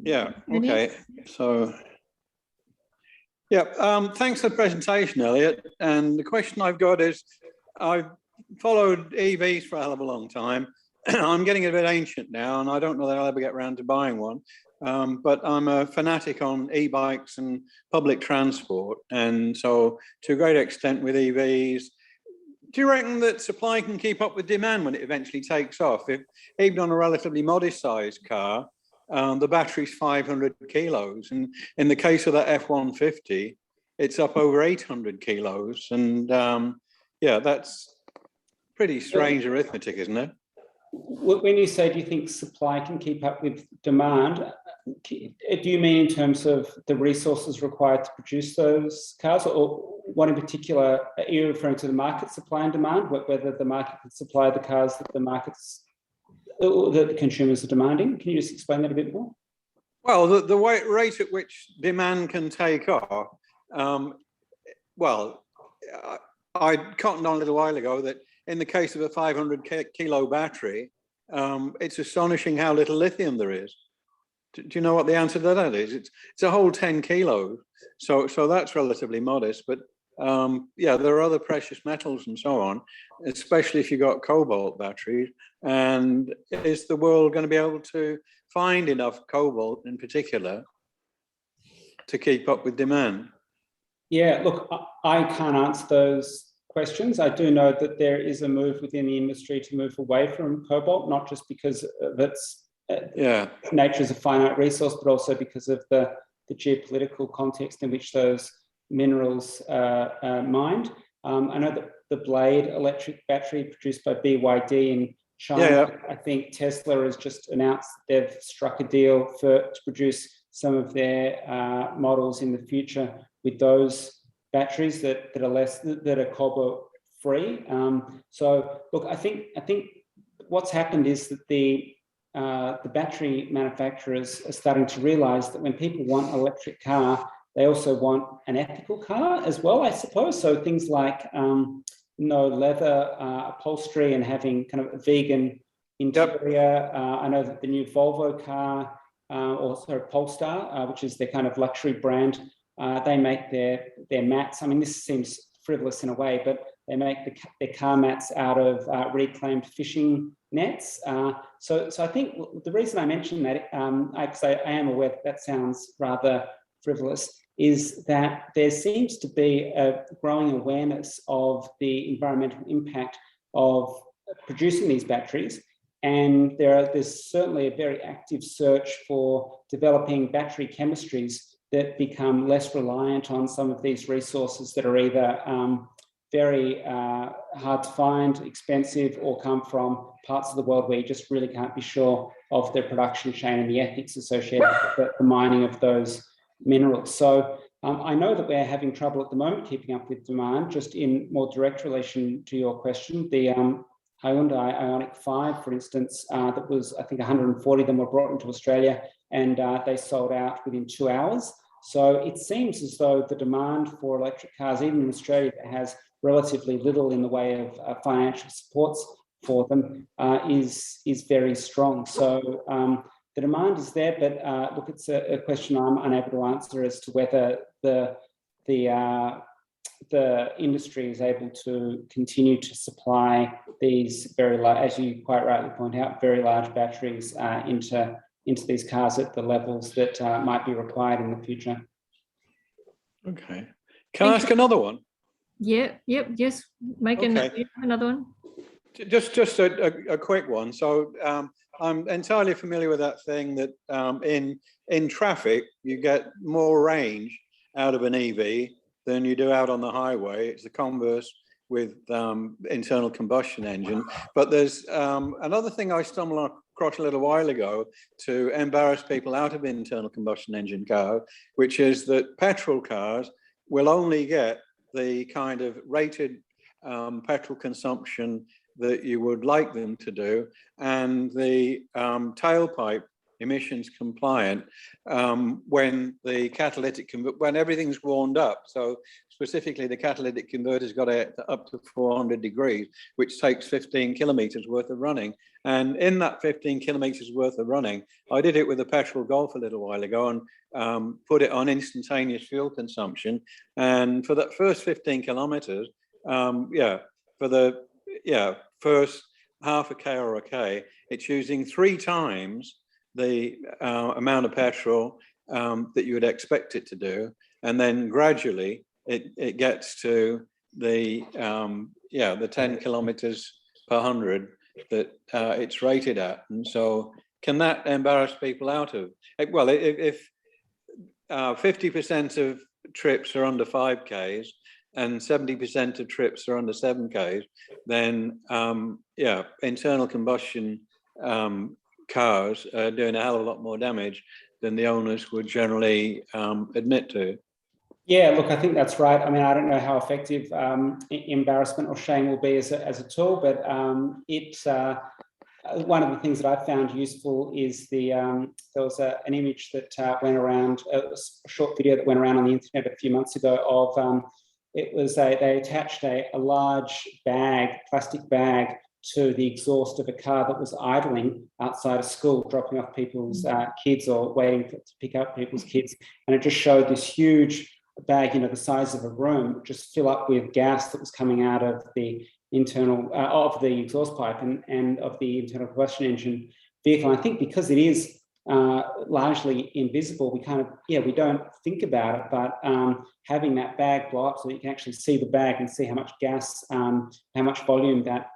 Yeah. Okay. So, yeah. Thanks for the presentation, Elliot. And the question I've got is, I've followed EVs for a hell of a long time. I'm getting a bit ancient now, and I don't know that I'll ever get around to buying one. But I'm a fanatic on e-bikes and public transport. And so, to a great extent with EVs, do you reckon that supply can keep up with demand when it eventually takes off? If even on a relatively modest sized car, the battery's 500 kilos. And in the case of that F-150, it's up over 800 kilos. And yeah, that's pretty strange arithmetic, isn't it? When you say, do you think supply can keep up with demand, do you mean in terms of the resources required to produce those cars, or what in particular are you referring to, the market supply and demand, whether the market can supply the cars that the consumers are demanding? Can you just explain that a bit more? Well, the rate at which demand can take off, well, I cottoned on a little while ago that in the case of a 500 kilo battery, it's astonishing how little lithium there is. Do you know what the answer to that is? It's a whole 10 kilos. So that's relatively modest. But yeah, there are other precious metals and so on, especially if you've got cobalt batteries. And is the world going to be able to find enough cobalt in particular to keep up with demand? Yeah, look, I can't answer those questions. I do know that there is a move within the industry to move away from cobalt, not just because of its nature as a finite resource, but also because of the geopolitical context in which those minerals are mined. I know that the Blade electric battery produced by BYD in China, I think Tesla has just announced that they've struck a deal to produce some of their models in the future with those batteries that are cobalt free. So look, I think what's happened is that the battery manufacturers are starting to realize that when people want an electric car, they also want an ethical car as well, I suppose. So things like no leather upholstery and having kind of a vegan interior. I know that the new Volvo car, also Polestar, which is their kind of luxury brand, they make their mats. I mean, this seems frivolous in a way, but they make their car mats out of reclaimed fishing nets. So I think the reason I mention that, because I am aware that sounds rather frivolous, is that there seems to be a growing awareness of the environmental impact of producing these batteries. And there's certainly a very active search for developing battery chemistries that become less reliant on some of these resources that are either very hard to find, expensive, or come from parts of the world where you just really can't be sure of their production chain and the ethics associated with the mining of those minerals. So I know that we're having trouble at the moment keeping up with demand. Just in more direct relation to your question, the Hyundai Ioniq 5, for instance, that was, I think, 140 of them were brought into Australia, and they sold out within 2 hours. So it seems as though the demand for electric cars, even in Australia, that has relatively little in the way of financial supports for them, is very strong. So the demand is there, but look, it's a question I'm unable to answer as to whether the industry is able to continue to supply these very large, as you quite rightly point out, very large batteries into these cars at the levels that might be required in the future. Okay. Can I ask another one? Yes. Make another one. Just a quick one. So I'm entirely familiar with that thing that in traffic, you get more range out of an EV than you do out on the highway. It's the converse with internal combustion engine. But there's another thing I stumbled across a little while ago to embarrass people out of internal combustion engine cars, which is that petrol cars will only get the kind of rated petrol consumption that you would like them to do, and the tailpipe emissions compliant when when everything's warmed up. So specifically, the catalytic converter's got up to 400 degrees, which takes 15 kilometers worth of running. And in that 15 kilometers worth of running, I did it with a petrol Golf a little while ago and put it on instantaneous fuel consumption. And for that first 15 kilometers, for the first half a K or a K, it's using 3 times the amount of petrol that you would expect it to do. And then gradually it gets to the 10 kilometers per 100 that it's rated at. And so can that embarrass people out of? Well, if 50% of trips are under 5Ks and 70% of trips are under 7Ks, then internal combustion cars are doing a hell of a lot more damage than the owners would generally admit to. Yeah, look, I think that's right. I mean, I don't know how effective embarrassment or shame will be as a tool, but one of the things that I found useful is there was an image that went around, a short video that went around on the internet a few months ago of they attached a large plastic bag to the exhaust of a car that was idling outside a school, dropping off people's kids or waiting to pick up people's kids. And it just showed this huge bag, the size of a room, just fill up with gas that was coming out of the internal, of the exhaust pipe and of the internal combustion engine vehicle. And I think because it is largely invisible, we don't think about it, but having that bag blow up so that you can actually see the bag and see how much gas, how much volume that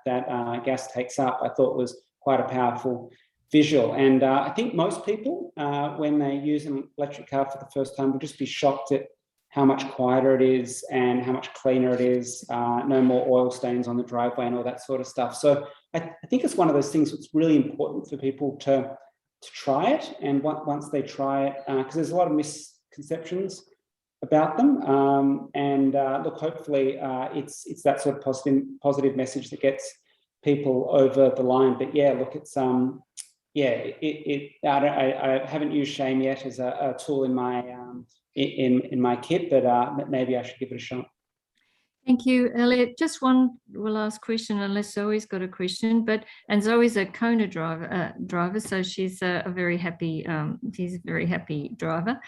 gas takes up, I thought was quite a powerful visual. And I think most people, when they use an electric car for the first time, will just be shocked at how much quieter it is and how much cleaner it is, no more oil stains on the driveway and all that sort of stuff. So I think it's one of those things that's really important for people to try it. And once they try it, because there's a lot of misconceptions about them. Look, hopefully it's that sort of positive message that gets people over the line. But yeah, look, it's I haven't used shame yet as a tool in my in my kit, but maybe I should give it a shot. Thank you, Elliot. Just one last question, unless Zoe's got a question. And Zoe's a Kona driver, so she's a very happy. She's a very happy driver.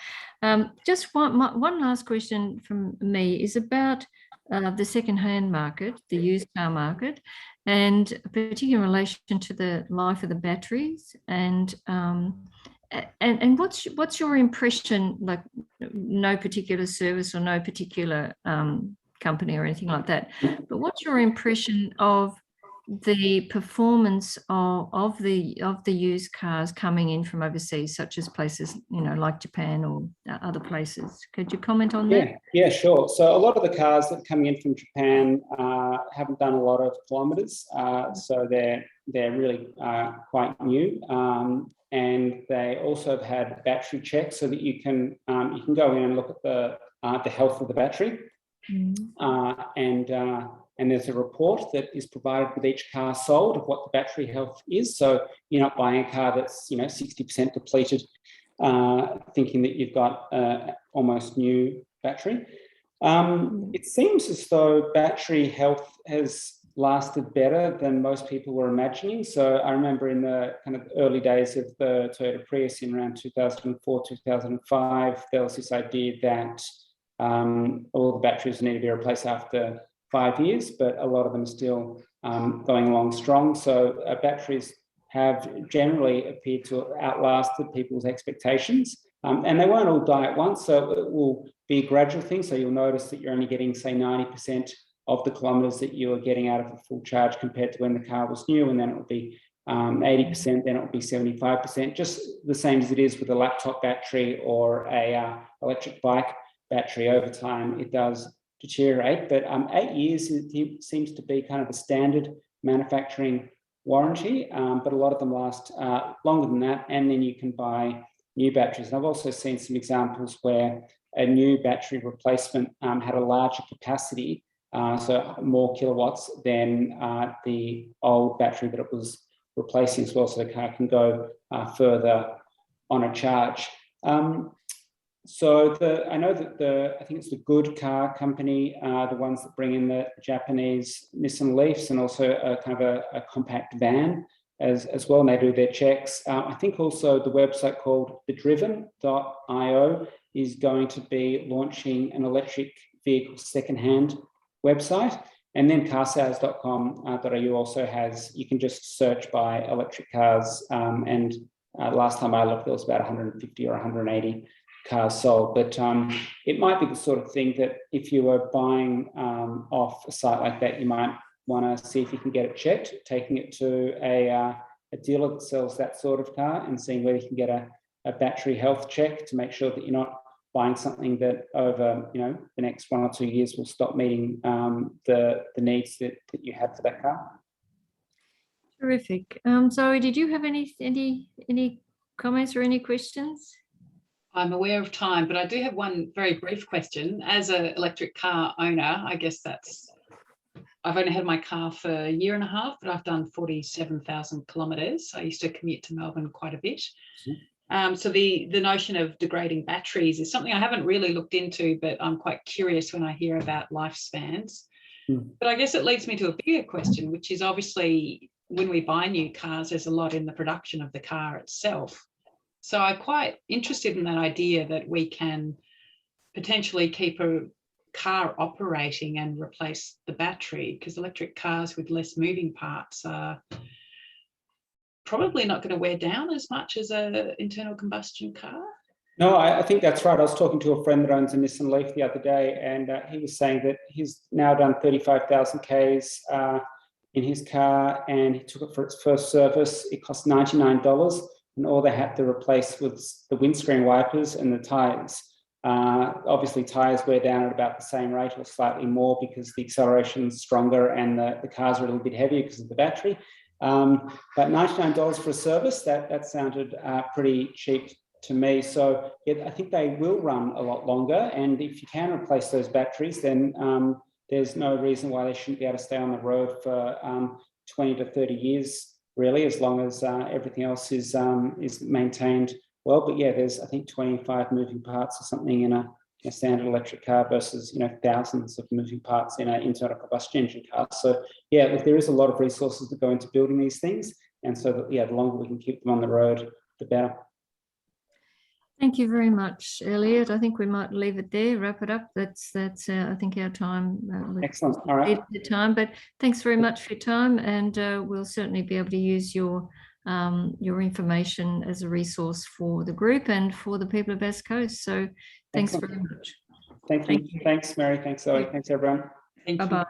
Just one last question from me is about the second-hand market, the used car market, and particularly in relation to the life of the batteries. And what's your impression? Like, no particular service or no particular company or anything like that, but what's your impression of the performance of the used cars coming in from overseas, such as places like Japan or other places? Could you comment on that? Yeah, sure. So a lot of the cars that are coming in from Japan haven't done a lot of kilometers, so they're really quite new, and they also have had battery checks so that you can go in and look at the health of the battery. And there's a report that is provided with each car sold of what the battery health is. So you're not buying a car that's 60% depleted, thinking that you've got almost new battery. It seems as though battery health has lasted better than most people were imagining. So I remember in the kind of early days of the Toyota Prius in around 2004, 2005, there was this idea that all the batteries need to be replaced after 5 years, but a lot of them are still going along strong. So batteries have generally appeared to have outlasted people's expectations, and they won't all die at once. So it will be a gradual thing. So you'll notice that you're only getting, say, 90% of the kilometers that you are getting out of a full charge compared to when the car was new, and then it will be 80%, then it will be 75%, just the same as it is with a laptop battery or a electric bike battery. Over time it does deteriorate, but 8 years seems to be kind of the standard manufacturing warranty, but a lot of them last longer than that, and then you can buy new batteries. And I've also seen some examples where a new battery replacement had a larger capacity, so more kilowatts than the old battery that it was replacing as well, so the car can go further on a charge. So I know that I think it's the Good Car company, the ones that bring in the Japanese Nissan Leafs, and also a kind of a compact van as well, and they do their checks. I think also the website called thedriven.io is going to be launching an electric vehicle secondhand website. And then carsales.com.au also has, you can just search by electric cars. And last time I looked, there was about 150 or 180 cars sold. But it might be the sort of thing that if you were buying off a site like that, you might want to see if you can get it checked, taking it to a dealer that sells that sort of car and seeing whether you can get a battery health check to make sure that you're not buying something that over the next 1 or 2 years will stop meeting the needs that you have for that car. Terrific. Zoe, did you have any comments or any questions? I'm aware of time, but I do have one very brief question. As an electric car owner, I guess I've only had my car for a year and a half, but I've done 47,000 kilometres. I used to commute to Melbourne quite a bit. So the notion of degrading batteries is something I haven't really looked into, but I'm quite curious when I hear about lifespans. But I guess it leads me to a bigger question, which is obviously when we buy new cars, there's a lot in the production of the car itself. So I'm quite interested in that idea that we can potentially keep a car operating and replace the battery, because electric cars with less moving parts are probably not going to wear down as much as an internal combustion car. No, I think that's right. I was talking to a friend that owns a Nissan Leaf the other day, and he was saying that he's now done 35,000 Ks in his car, and he took it for its first service. It cost $99, and all they had to replace was the windscreen wipers and the tyres. Obviously, tyres wear down at about the same rate or slightly more because the acceleration is stronger and the cars are a little bit heavier because of the battery. But $99 for a service, that sounded pretty cheap to me. So I think they will run a lot longer. And if you can replace those batteries, then there's no reason why they shouldn't be able to stay on the road for 20 to 30 years, really, as long as everything else is maintained well. But yeah, there's, I think, 25 moving parts or something in a standard electric car versus thousands of moving parts in an internal combustion engine car. So yeah, look, there is a lot of resources that go into building these things, and so that, yeah, the longer we can keep them on the road, the better. Thank you very much, Elliot. I think we might leave it there, wrap it up. That's I think our time. Excellent. All right. The time, but thanks very much for your time, and we'll certainly be able to use your information as a resource for the group and for the people of Bass Coast. So thanks very much. Thank you. Thanks, Mary. Thanks, Zoe. Thanks, everyone. Thank you. Bye-bye.